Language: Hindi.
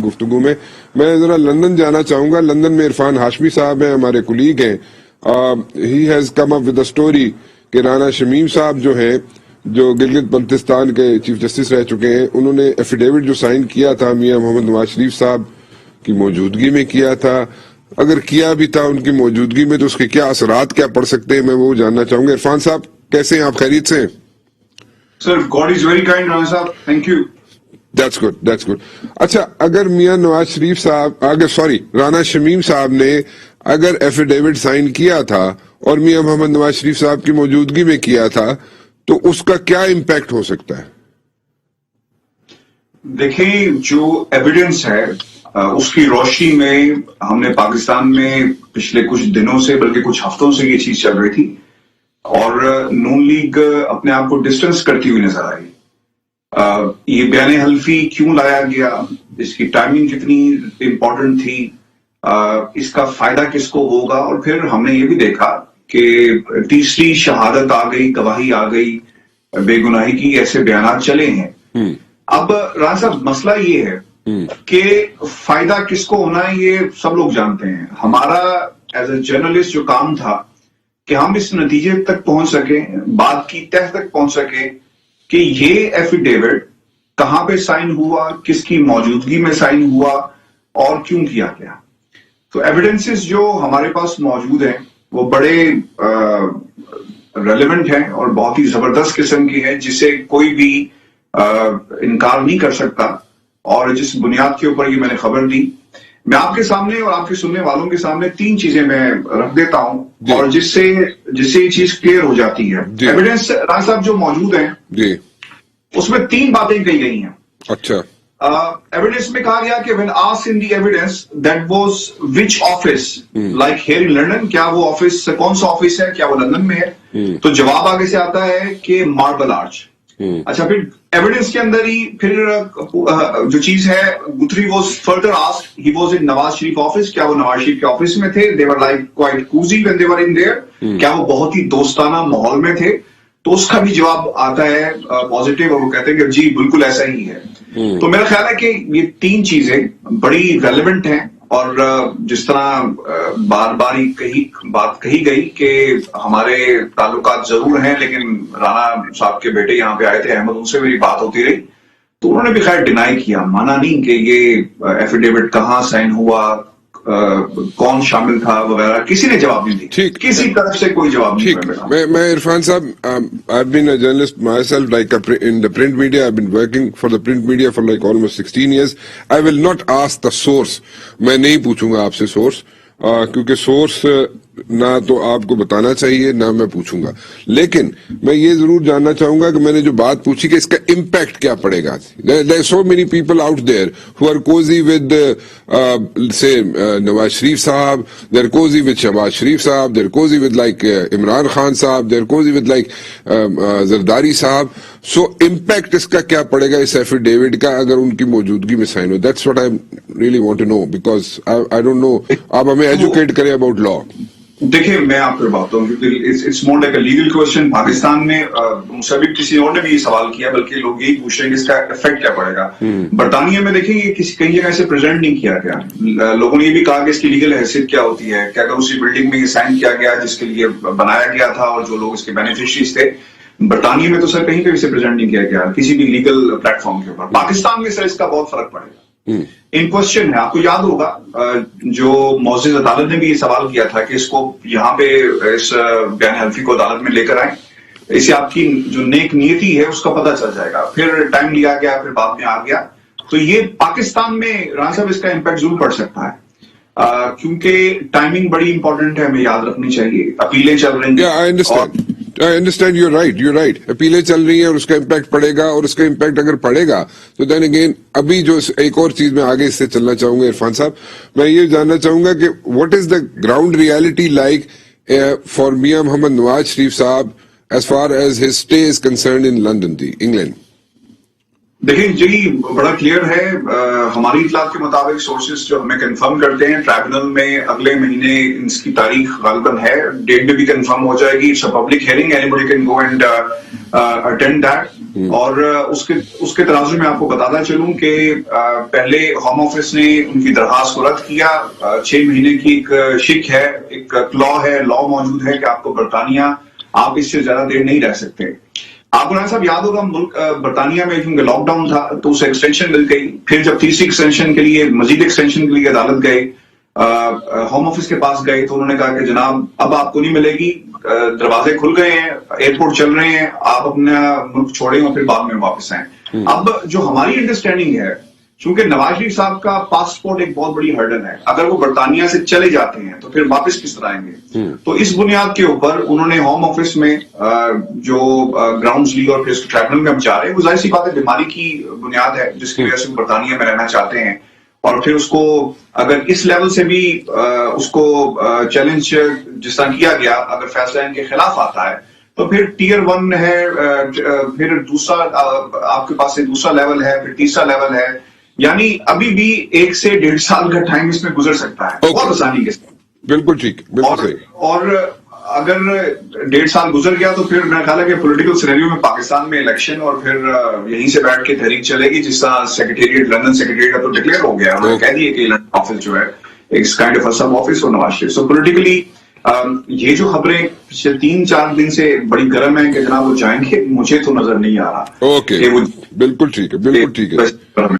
गुफ्तगू में मैं जरा लंदन जाना चाहूंगा। लंदन में इरफान हाशमी साहब हैं, हमारे कुलीग हैं। He has come up with the story कि राना शमीम साहब जो है, जो गिलगित बल्तिस्तान के चीफ जस्टिस रह चुके हैं, उन्होंने एफिडेविट जो साइन किया था मियां मोहम्मद नवाज शरीफ साहब की मौजूदगी में किया था। अगर किया भी था उनकी मौजूदगी में तो उसके क्या असरात क्या पड़ सकते हैं, मैं वो जानना चाहूंगा। इरफान साहब कैसे हैं आप, खैरियत से? Sir God is very kind Rana साहब, thank you. That's good, that's good. अच्छा, अगर मियां नवाज शरीफ साहब, राना शमीम साहब ने अगर एफिडेविट साइन किया था और मियां मोहम्मद नवाज शरीफ साहब की मौजूदगी में किया था तो उसका क्या इम्पैक्ट हो सकता है? देखिए, जो एविडेंस है उसकी रोशनी में हमने पाकिस्तान में पिछले कुछ दिनों से, बल्कि कुछ हफ्तों से ये चीज चल रही थी और नून लीग अपने आप को डिस्टेंस करती हुई नजर आई। ये बयान हल्फी क्यों लाया गया, इसकी टाइमिंग कितनी इंपॉर्टेंट थी, इसका फायदा किसको होगा, और फिर हमने ये भी देखा कि तीसरी शहादत आ गई, गवाही आ गई बेगुनाही की, ऐसे बयान चले हैं। अब राना साहब मसला ये है कि फायदा किसको होना है ये सब लोग जानते हैं। हमारा एज ए जर्नलिस्ट जो काम था कि हम इस नतीजे तक पहुंच सके, बात की तह तक पहुंच सके कि ये एफिडेविट कहां पे साइन हुआ, किसकी मौजूदगी में साइन हुआ और क्यों किया गया। तो एविडेंसेस जो हमारे पास मौजूद हैं वो बड़े रेलेवेंट हैं और बहुत ही जबरदस्त किस्म की है, जिसे कोई भी इनकार नहीं कर सकता। और जिस बुनियाद के ऊपर ये मैंने खबर दी, मैं आपके सामने और आपके सुनने वालों के सामने तीन चीजें मैं रख देता हूं और जिससे ये चीज क्लियर हो जाती है। एविडेंस राज साहब जो मौजूद हैं उसमें तीन बातें कही गई हैं। अच्छा, एविडेंस में कहा गया कि when asked in the evidence that was which office, like here in London, क्या वो ऑफिस कौन सा ऑफिस है, क्या वो लंदन में है, तो जवाब आगे से आता है कि मार्बल आर्च। अच्छा, फिर एविडेंस के अंदर ही फिर जो चीज है Guthrie was further asked, he was in Nawaz Sharif office, क्या वो नवाज शरीफ के ऑफिस में थे, they were like quite cosy when they were in there, क्या वो बहुत ही दोस्ताना माहौल में थे, तो उसका भी जवाब आता है पॉजिटिव और वो कहते हैं कि जी बिल्कुल ऐसा ही है। तो मेरा ख्याल है कि ये तीन चीजें बड़ी रेलेवेंट हैं और जिस तरह बार बार ही बात कही गई कि हमारे ताल्लुकात जरूर हैं, लेकिन राना साहब के बेटे यहाँ पे आए थे अहमद, उनसे मेरी बात होती रही तो उन्होंने भी खैर डिनाई किया, माना नहीं कि ये एफिडेविट कहाँ साइन हुआ, कौन शामिल था वगैरह, किसी ने जवाब नहीं दिया, किसी तरफ से कोई जवाब नहीं। मैं इरफान साहब, I have been a journalist myself, like in the print media, I have been working for the print media for like almost 16 years। I will not ask the source, मैं नहीं पूछूंगा आपसे सोर्स, क्योंकि सोर्स ना तो आपको बताना चाहिए ना मैं पूछूंगा। लेकिन मैं ये जरूर जानना चाहूंगा कि मैंने जो बात पूछी कि इसका इम्पैक्ट क्या पड़ेगा। There are so many people out there who are cosy with से नवाज शरीफ साहब, there cosy with Shahbaz Sharif साहब, there cosy with like Imran Khan साहब, there cosy with like Zardari साहब। सो इम्पैक्ट इसका क्या पड़ेगा इस एफिडेविट का अगर उनकी मौजूदगी में साइन हो? That's what I really want to know, because I don't know, आप हमें एजुकेट करें अबाउट लॉ। देखिए, मैं आपको बताता हूँ क्योंकि it's more like a legal question. Pakistan में मुझसे भी किसी और ने भी ये सवाल किया, बल्कि लोग यही पूछ रहे हैं कि इसका इफेक्ट क्या पड़ेगा। बरतानिया में देखिए ये कई जगह से प्रेजेंट नहीं किया गया। लोगों ने ये भी कहा कि इसकी लीगल हैसियत क्या होती है, क्या अगर उसी बिल्डिंग में ये साइन किया गया जिसके लिए बनाया गया था और जो लोग इसके बेनिफिशरीज थे, बरतानिया में तो सर कहीं पे इसे प्रेजेंट नहीं किया गया किसी भी लीगल प्लेटफॉर्म के ऊपर। पाकिस्तान में सर इसका बहुत फर्क पड़ेगा। इन क्वेश्चन है, आपको याद होगा जो मौजूद अदालत ने भी ये सवाल किया था कि इसको यहाँ पे इस बयान हल्फी को अदालत में लेकर आए, इससे आपकी जो नेक नियति है उसका पता चल जाएगा। फिर टाइम लिया गया, फिर बाद में आ गया। तो ये पाकिस्तान में राना साहब इसका इम्पैक्ट जरूर पड़ सकता है क्योंकि टाइमिंग बड़ी इंपॉर्टेंट है, हमें याद रखनी चाहिए। अपीलें चल रही हैं। I understand, you're right. अपीलें चल रही हैं और उसका इम्पैक्ट पड़ेगा, और उसका इम्पैक्ट अगर पड़ेगा तो देन अगेन अभी जो एक और चीज में आगे इससे चलना चाहूंगा इरफान साहब, मैं ये जानना चाहूंगा कि what is the ground reality like for Mian Mohammad Nawaz Sharif साहब as far as his stay is concerned in London, England. देखिए जी, बड़ा क्लियर है। हमारी इतलात के मुताबिक सोर्सेज जो हमें कंफर्म करते हैं, ट्राइब्यूनल में अगले महीने इसकी तारीख गालिबन है, डेट में भी कंफर्म हो जाएगी। It's a public hearing, anybody can go and attend that. और उसके तराजू में आपको बताता चलूं कि पहले होम ऑफिस ने उनकी दरखास्त को रद्द किया। 6 महीने की एक शिक है, एक क्लॉ है, लॉ मौजूद है कि आपको बरतानिया आप इससे ज्यादा देर नहीं रह सकते। आपको ना साहब याद होगा, मुल्क बरतानिया में क्योंकि लॉकडाउन था तो उसे एक्सटेंशन मिल गई। फिर जब तीसरी एक्सटेंशन के लिए, मजीद एक्सटेंशन के लिए अदालत गए, होम ऑफिस के पास गए तो उन्होंने कहा कि जनाब अब आपको नहीं मिलेगी, दरवाजे खुल गए हैं, एयरपोर्ट चल रहे हैं, आप अपना मुल्क छोड़ें और फिर बाद में वापस आए। अब जो हमारी अंडरस्टैंडिंग है, चूंकि नवाज शरीफ साहब का पासपोर्ट एक बहुत बड़ी हर्डन है, अगर वो बरतानिया से चले जाते हैं तो फिर वापस किस तरह आएंगे। तो इस बुनियाद के ऊपर उन्होंने होम ऑफिस में जो ग्राउंड्स ली और फिर उसको ट्राइब्यूनल में हम जा रहे हैं, वो जाहिर सी बात है बीमारी की बुनियाद है जिसकी वजह से वो बरतानिया में रहना चाहते हैं। और फिर उसको अगर इस लेवल से भी उसको चैलेंज जिस तरह किया गया, अगर फैसला इनके खिलाफ आता है तो फिर टियर 1 है, फिर दूसरा आपके पास से दूसरा लेवल है, फिर तीसरा लेवल है, यानी अभी भी 1 से 1.5 साल का टाइम इसमें गुजर सकता है बहुत आसानी के साथ। बिल्कुल ठीक, बिल्कुल सही। और अगर 1.5 साल गुजर गया तो फिर मेरा ख्याल है कि पॉलिटिकल सिनेरियो में पाकिस्तान में इलेक्शन और फिर यहीं से बैठ के तहरीक चलेगी, जिस तरह सेक्रेटेरिएट, लंदन सेक्रेटेरिएट का तो डिक्लेयर हो गया, उन्होंने कह दिया कि लंदन ऑफिस जो है एक काइंड ऑफ सब ऑफिस और नवाज शरीफ। सो पॉलिटिकली ये जो खबरें पिछले 3-4 दिन से बड़ी गर्म है कि जनाब वो जाएंगे, मुझे तो नजर नहीं आ रहा। ओके, बिल्कुल ठीक है, बिल्कुल ठीक है।